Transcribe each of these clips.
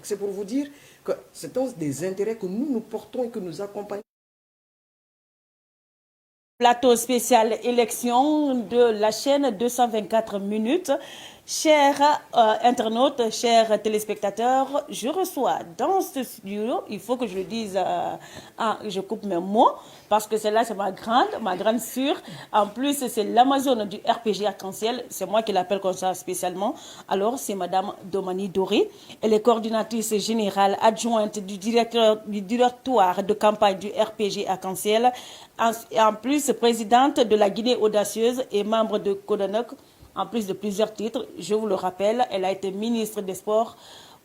c'est pour vous dire que c'est des intérêts que nous portons et que nous accompagnons. Plateau spécial élection de la chaîne 224 minutes. Chers internautes, chers téléspectateurs, je reçois dans ce studio, il faut que je le dise, je coupe mes mots, parce que celle-là, c'est ma grande sœur. En plus, c'est l'Amazone du RPG Arc-en-Ciel. C'est moi qui l'appelle comme ça spécialement. Alors, c'est Madame Domani Doré. Elle est coordinatrice générale adjointe du directoire de campagne du RPG Arc-en-Ciel. En plus, présidente de la Guinée Audacieuse et membre de Codanec. En plus de plusieurs titres, je vous le rappelle, elle a été ministre des Sports.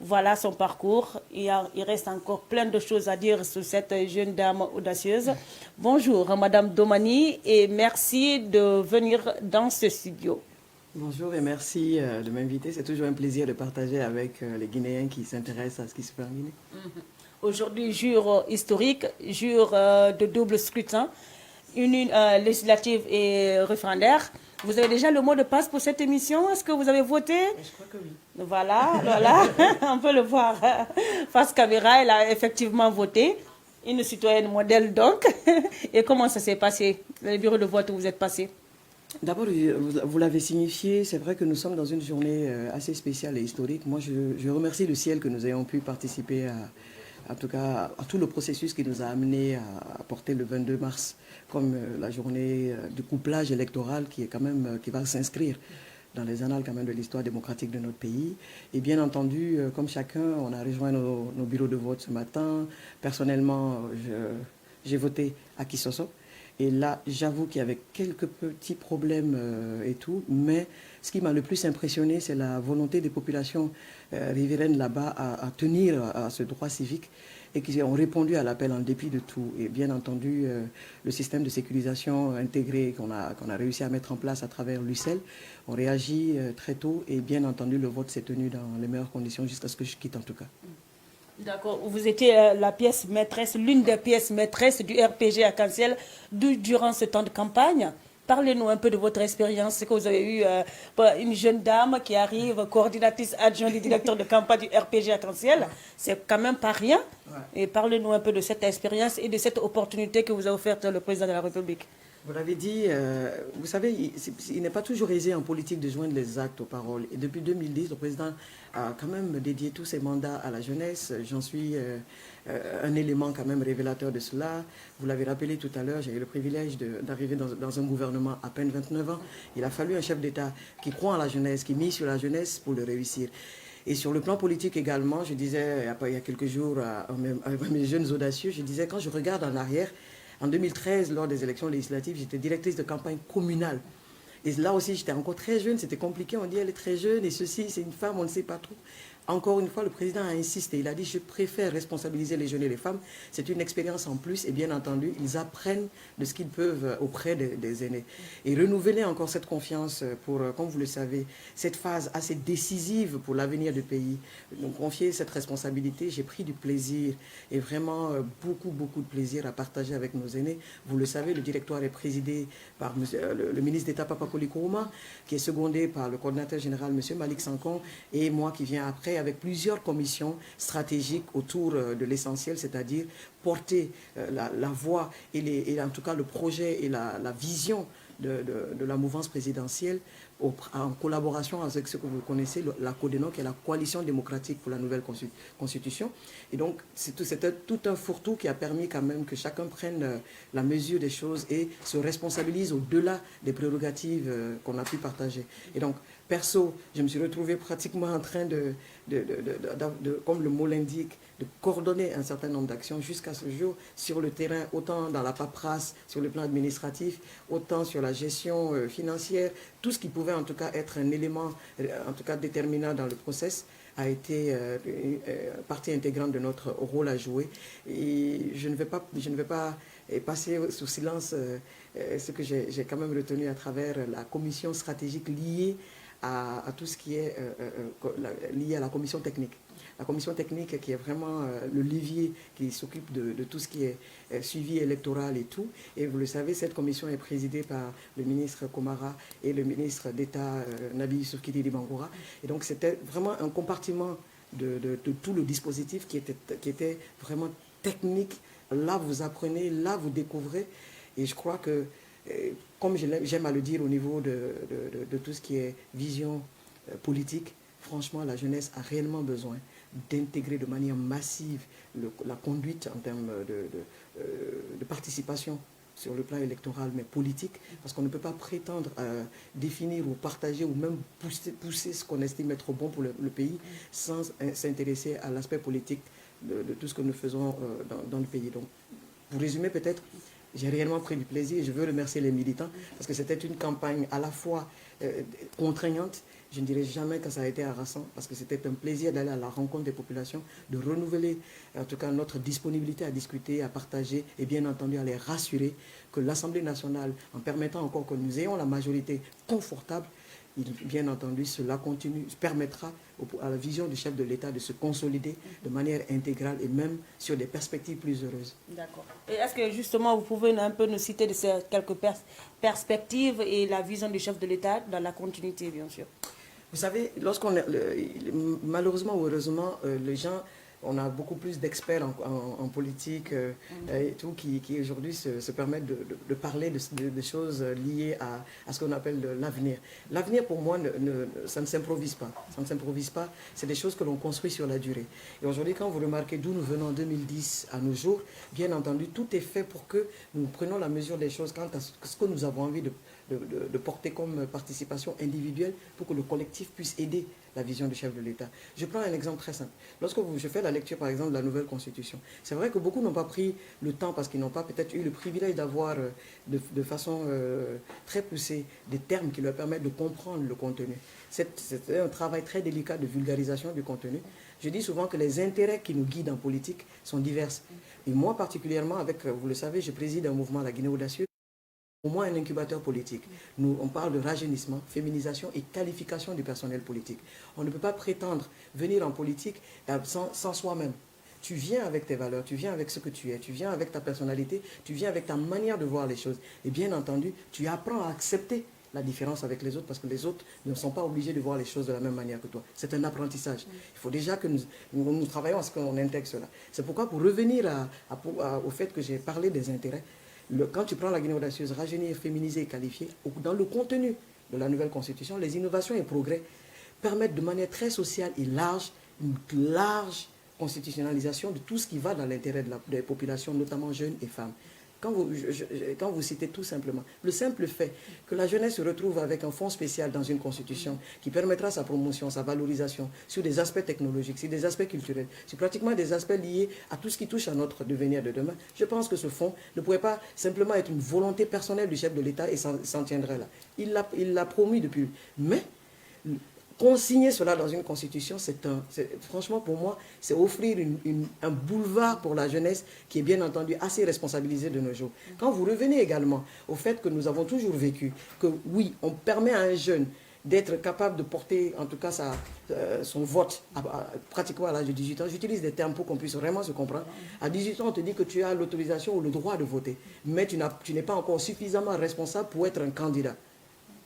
Voilà son parcours. Il reste encore plein de choses à dire sur cette jeune dame audacieuse. Bonjour, Madame Domani, et merci de venir dans ce studio. Bonjour et merci de m'inviter. C'est toujours un plaisir de partager avec les Guinéens qui s'intéressent à ce qui se fait en Guinée. Aujourd'hui, jour historique, jour de double scrutin, une législative et référendaire. Vous avez déjà le mot de passe pour cette émission? Est-ce que vous avez voté? Je crois que oui. Voilà, on peut le voir face caméra, elle a effectivement voté. Une citoyenne modèle donc. Et comment ça s'est passé, le bureau de vote où vous êtes passé? D'abord, vous l'avez signifié, c'est vrai que nous sommes dans une journée assez spéciale et historique. Moi, je remercie le ciel que nous ayons pu participer en tout cas, à tout le processus qui nous a amené à porter le 22 mars comme la journée du couplage électoral qui est quand même, qui va s'inscrire dans les annales quand même de l'histoire démocratique de notre pays. Et bien entendu, comme chacun, on a rejoint nos bureaux de vote ce matin. Personnellement, j'ai voté à Kisoso. Et là, j'avoue qu'il y avait quelques petits problèmes et tout, mais ce qui m'a le plus impressionné, c'est la volonté des populations riveraines là-bas à tenir à ce droit civique et qui ont répondu à l'appel en dépit de tout. Et bien entendu, le système de sécurisation intégré qu'on a réussi à mettre en place à travers l'UCEL, on réagit très tôt et bien entendu, le vote s'est tenu dans les meilleures conditions jusqu'à ce que je quitte en tout cas. D'accord. Vous étiez la pièce maîtresse, l'une des pièces maîtresses du RPG Arc-en-Ciel durant ce temps de campagne. Parlez-nous un peu de votre expérience, ce que vous avez eu, une jeune dame qui arrive, coordinatrice adjointe du directeur de campagne du RPG Arc-en-Ciel. C'est quand même pas rien. Ouais. Et parlez-nous un peu de cette expérience et de cette opportunité que vous a offerte le président de la République. Vous l'avez dit, vous savez, il n'est pas toujours aisé en politique de joindre les actes aux paroles. Et depuis 2010, le président a quand même dédié tous ses mandats à la jeunesse. J'en suis un élément quand même révélateur de cela. Vous l'avez rappelé tout à l'heure, j'ai eu le privilège d'arriver dans un gouvernement à peine 29 ans. Il a fallu un chef d'État qui croit en la jeunesse, qui mise sur la jeunesse pour le réussir. Et sur le plan politique également, je disais il y a quelques jours à mes jeunes audacieux, je disais quand je regarde en arrière, en 2013, lors des élections législatives, j'étais directrice de campagne communale. Et là aussi, j'étais encore très jeune, c'était compliqué. On dit elle est très jeune et ceci, c'est une femme, on ne sait pas trop. Encore une fois, le président a insisté. Il a dit, je préfère responsabiliser les jeunes et les femmes. C'est une expérience en plus et bien entendu, ils apprennent de ce qu'ils peuvent auprès des aînés. Et renouveler encore cette confiance pour, comme vous le savez, cette phase assez décisive pour l'avenir du pays. Donc, confier cette responsabilité, j'ai pris du plaisir et vraiment beaucoup de plaisir à partager avec nos aînés. Vous le savez, le directoire est présidé par le ministre d'État Papa Koli Kourouma, qui est secondé par le coordinateur général M. Malik Sankon et moi qui viens après avec plusieurs commissions stratégiques autour de l'essentiel, c'est-à-dire porter la voix et en tout cas le projet et la vision de la mouvance présidentielle en collaboration avec ce que vous connaissez, la CODENOC, qui est la Coalition démocratique pour la nouvelle constitution. Et donc, c'était tout un fourre-tout qui a permis quand même que chacun prenne la mesure des choses et se responsabilise au-delà des prérogatives qu'on a pu partager. Et donc, perso, je me suis retrouvé pratiquement en train comme le mot l'indique, de coordonner un certain nombre d'actions jusqu'à ce jour sur le terrain, autant dans la paperasse, sur le plan administratif, autant sur la gestion financière, tout ce qui pouvait en tout cas être un élément en tout cas déterminant dans le process a été partie intégrante de notre rôle à jouer. Et je ne vais pas passer sous silence ce que j'ai quand même retenu à travers la commission stratégique liée à tout ce qui est lié à la commission technique. La commission technique qui est vraiment le levier qui s'occupe de tout ce qui est suivi électoral et tout. Et vous le savez, cette commission est présidée par le ministre Komara et le ministre d'État Nabi Youssouf Kitidi Bangoura. Et donc c'était vraiment un compartiment de tout le dispositif qui était vraiment technique. Là, vous apprenez, là, vous découvrez. Et je crois que, comme j'aime à le dire au niveau de tout ce qui est vision politique, franchement, la jeunesse a réellement besoin d'intégrer de manière massive la conduite en termes de participation sur le plan électoral, mais politique, parce qu'on ne peut pas prétendre définir ou partager ou même pousser ce qu'on estime être bon pour le pays sans s'intéresser à l'aspect politique de tout ce que nous faisons dans le pays. Donc, pour résumer peut-être, j'ai réellement pris du plaisir et je veux remercier les militants parce que c'était une campagne à la fois contraignante. Je ne dirais jamais que ça a été harassant parce que c'était un plaisir d'aller à la rencontre des populations, de renouveler en tout cas notre disponibilité à discuter, à partager et bien entendu à les rassurer que l'Assemblée nationale, en permettant encore que nous ayons la majorité confortable, bien entendu, cela permettra à la vision du chef de l'État de se consolider de manière intégrale et même sur des perspectives plus heureuses. D'accord. Et est-ce que justement vous pouvez un peu nous citer de ces quelques perspectives et la vision du chef de l'État dans la continuité, bien sûr? Vous savez, malheureusement ou heureusement, les gens, on a beaucoup plus d'experts en politique et tout qui aujourd'hui se permettent de parler de choses liées à ce qu'on appelle l'avenir. L'avenir, pour moi, ça ne s'improvise pas. Ça ne s'improvise pas. C'est des choses que l'on construit sur la durée. Et aujourd'hui, quand vous remarquez d'où nous venons en 2010 à nos jours, bien entendu, tout est fait pour que nous prenions la mesure des choses quant à ce que nous avons envie de porter comme participation individuelle pour que le collectif puisse aider la vision du chef de l'État. Je prends un exemple très simple. Lorsque je fais la lecture, par exemple, de la nouvelle Constitution, c'est vrai que beaucoup n'ont pas pris le temps parce qu'ils n'ont pas peut-être eu le privilège d'avoir de façon très poussée des termes qui leur permettent de comprendre le contenu. C'est un travail très délicat de vulgarisation du contenu. Je dis souvent que les intérêts qui nous guident en politique sont divers. Et moi, particulièrement, vous le savez, je préside un mouvement, la Guinée Audacieuse, au moins un incubateur politique. On parle de rajeunissement, féminisation et qualification du personnel politique. On ne peut pas prétendre venir en politique sans soi-même. Tu viens avec tes valeurs, tu viens avec ce que tu es, tu viens avec ta personnalité, tu viens avec ta manière de voir les choses. Et bien entendu, tu apprends à accepter la différence avec les autres parce que les autres ne sont pas obligés de voir les choses de la même manière que toi. C'est un apprentissage. Il faut déjà que nous travaillons à ce qu'on intègre cela. C'est pourquoi, pour revenir au fait que j'ai parlé des intérêts, quand tu prends la Guinée audacieuse, rajeunir, féminiser et qualifier, dans le contenu de la nouvelle Constitution, les innovations et progrès permettent de manière très sociale et large, une large constitutionnalisation de tout ce qui va dans l'intérêt des populations, notamment jeunes et femmes. Quand vous citez tout simplement, le simple fait que la jeunesse se retrouve avec un fonds spécial dans une constitution qui permettra sa promotion, sa valorisation sur des aspects technologiques, sur des aspects culturels, sur pratiquement des aspects liés à tout ce qui touche à notre devenir de demain, je pense que ce fonds ne pourrait pas simplement être une volonté personnelle du chef de l'État et s'en tiendrait là. Il l'a promis depuis. Mais consigner cela dans une constitution, franchement pour moi, c'est offrir un boulevard pour la jeunesse qui est bien entendu assez responsabilisée de nos jours. Quand vous revenez également au fait que nous avons toujours vécu, que oui, on permet à un jeune d'être capable de porter en tout cas son vote pratiquement à l'âge de 18 ans. J'utilise des termes pour qu'on puisse vraiment se comprendre. À 18 ans, on te dit que tu as l'autorisation ou le droit de voter, mais tu n'es pas encore suffisamment responsable pour être un candidat.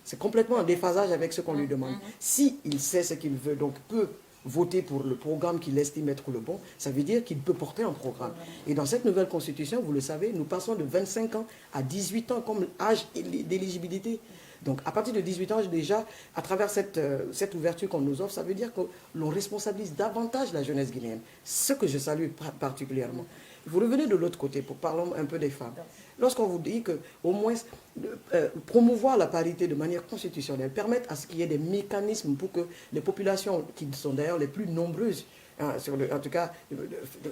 C'est complètement en déphasage avec ce qu'on lui demande. S'il sait ce qu'il veut, donc peut voter pour le programme qu'il estime être le bon, ça veut dire qu'il peut porter un programme. Et dans cette nouvelle constitution, vous le savez, nous passons de 25 ans à 18 ans comme âge d'éligibilité. Donc à partir de 18 ans, déjà, à travers cette ouverture qu'on nous offre, ça veut dire que l'on responsabilise davantage la jeunesse guinéenne. Ce que je salue particulièrement. Vous revenez de l'autre côté, parlons un peu des femmes. Lorsqu'on vous dit qu'au moins promouvoir la parité de manière constitutionnelle, permettre à ce qu'il y ait des mécanismes pour que les populations, qui sont d'ailleurs les plus nombreuses, en tout cas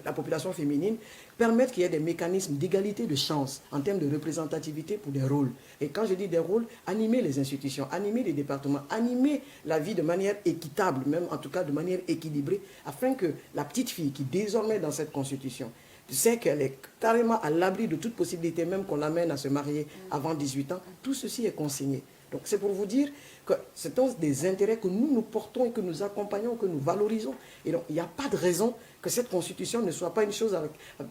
la population féminine, permettre qu'il y ait des mécanismes d'égalité de chance en termes de représentativité pour des rôles. Et quand je dis des rôles, animer les institutions, animer les départements, animer la vie de manière équitable, même en tout cas de manière équilibrée, afin que la petite fille qui désormais dans cette constitution sait qu'elle est carrément à l'abri de toute possibilité, même qu'on l'amène à se marier avant 18 ans, tout ceci est consigné. Donc c'est pour vous dire que c'est des intérêts que nous portons et que nous accompagnons, que nous valorisons. Et donc il n'y a pas de raison que cette constitution ne soit pas une chose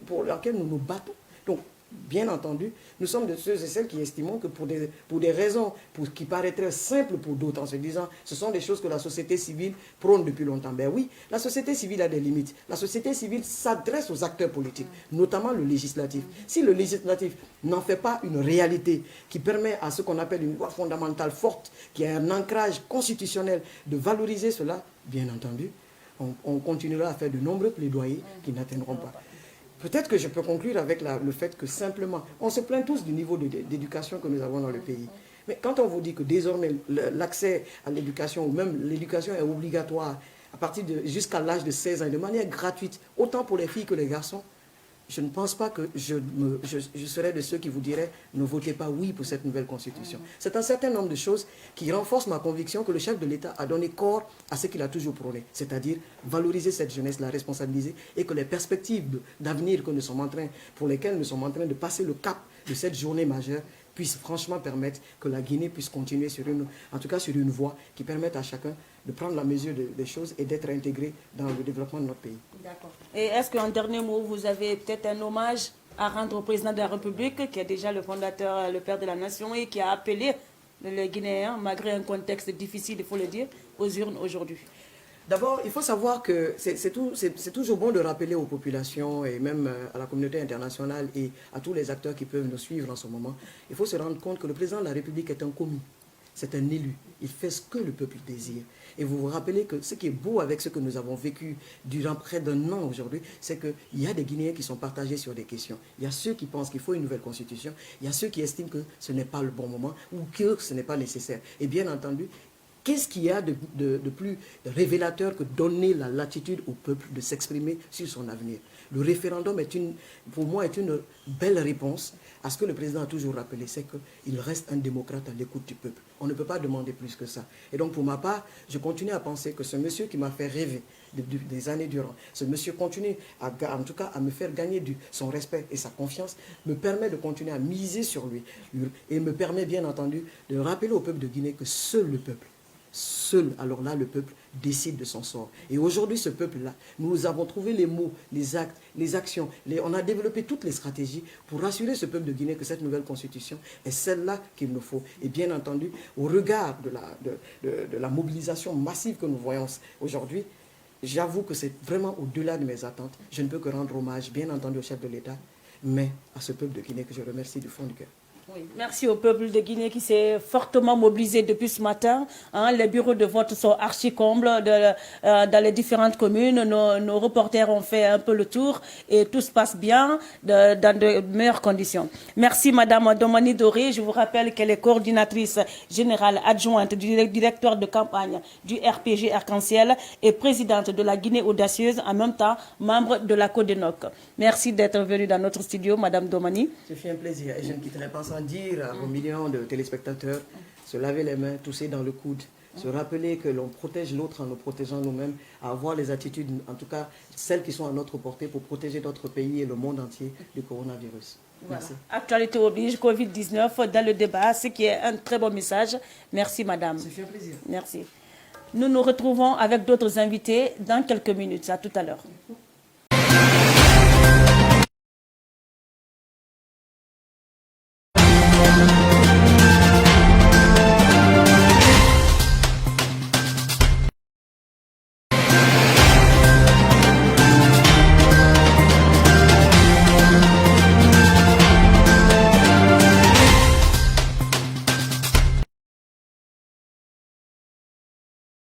pour laquelle nous nous battons. Donc Bien entendu, nous sommes de ceux et celles qui estimons que pour des raisons qui paraîtraient simples pour d'autres, en se disant ce sont des choses que la société civile prône depuis longtemps. Ben oui, la société civile a des limites. La société civile s'adresse aux acteurs politiques, notamment le législatif. Si le législatif n'en fait pas une réalité qui permet à ce qu'on appelle une loi fondamentale forte, qui a un ancrage constitutionnel, de valoriser cela, bien entendu, on continuera à faire de nombreux plaidoyers qui n'atteindront pas. Peut-être que je peux conclure avec le fait que simplement, on se plaint tous du niveau d'éducation que nous avons dans le pays. Mais quand on vous dit que désormais l'accès à l'éducation, ou même l'éducation est obligatoire à partir jusqu'à l'âge de 16 ans, et de manière gratuite, autant pour les filles que les garçons, je ne pense pas que je serais de ceux qui vous diraient ne votez pas oui pour cette nouvelle constitution. C'est un certain nombre de choses qui renforcent ma conviction que le chef de l'État a donné corps à ce qu'il a toujours prôné, c'est-à-dire valoriser cette jeunesse, la responsabiliser et que les perspectives d'avenir pour lesquelles nous sommes en train de passer le cap de cette journée majeure puisse franchement permettre que la Guinée puisse continuer sur une voie qui permette à chacun de prendre la mesure des choses et d'être intégré dans le développement de notre pays. D'accord. Et est-ce qu'en dernier mot, vous avez peut-être un hommage à rendre au président de la République, qui est déjà le fondateur, le père de la nation, et qui a appelé les Guinéens, malgré un contexte difficile, il faut le dire, aux urnes aujourd'hui? D'abord, il faut savoir que c'est toujours bon de rappeler aux populations et même à la communauté internationale et à tous les acteurs qui peuvent nous suivre en ce moment, il faut se rendre compte que le président de la République est un commis, c'est un élu. Il fait ce que le peuple désire. Et vous vous rappelez que ce qui est beau avec ce que nous avons vécu durant près d'un an aujourd'hui, c'est qu'il y a des Guinéens qui sont partagés sur des questions. Il y a ceux qui pensent qu'il faut une nouvelle constitution, il y a ceux qui estiment que ce n'est pas le bon moment ou que ce n'est pas nécessaire. Et bien entendu, qu'est-ce qu'il y a de plus révélateur que donner la latitude au peuple de s'exprimer sur son avenir? Le référendum, pour moi, est une belle réponse à ce que le président a toujours rappelé, c'est qu'il reste un démocrate à l'écoute du peuple. On ne peut pas demander plus que ça. Et donc, pour ma part, je continue à penser que ce monsieur qui m'a fait rêver des années durant, ce monsieur continue, en tout cas, à me faire gagner son respect et sa confiance, me permet de continuer à miser sur lui et me permet, bien entendu, de rappeler au peuple de Guinée que seul le peuple, alors là, le peuple décide de son sort. Et aujourd'hui, ce peuple-là, nous avons trouvé les mots, les actes, les actions, on a développé toutes les stratégies pour rassurer ce peuple de Guinée que cette nouvelle constitution est celle-là qu'il nous faut. Et bien entendu, au regard de la mobilisation massive que nous voyons aujourd'hui, j'avoue que c'est vraiment au-delà de mes attentes. Je ne peux que rendre hommage, bien entendu, au chef de l'État, mais à ce peuple de Guinée que je remercie du fond du cœur. Oui, merci au peuple de Guinée qui s'est fortement mobilisé depuis ce matin. Les bureaux de vote sont archi-combles dans les différentes communes. Nos reporters ont fait un peu le tour et tout se passe bien dans de meilleures conditions. Merci Madame Domani Doré. Je vous rappelle qu'elle est coordinatrice générale adjointe du directeur de campagne du RPG Arc-en-Ciel et présidente de la Guinée audacieuse, en même temps membre de la Codenoc. Merci d'être venue dans notre studio, Madame Domani. Ce fut un plaisir et je ne quitterai pas sans dire aux millions de téléspectateurs, se laver les mains, tousser dans le coude, se rappeler que l'on protège l'autre en nous protégeant nous-mêmes, à avoir les attitudes, en tout cas celles qui sont à notre portée pour protéger notre pays et le monde entier du coronavirus. Voilà. Merci. Actualité oblige, Covid-19 dans le débat, ce qui est un très bon message. Merci Madame. Ça fait un plaisir. Merci. Nous nous retrouvons avec d'autres invités dans quelques minutes. À tout à l'heure.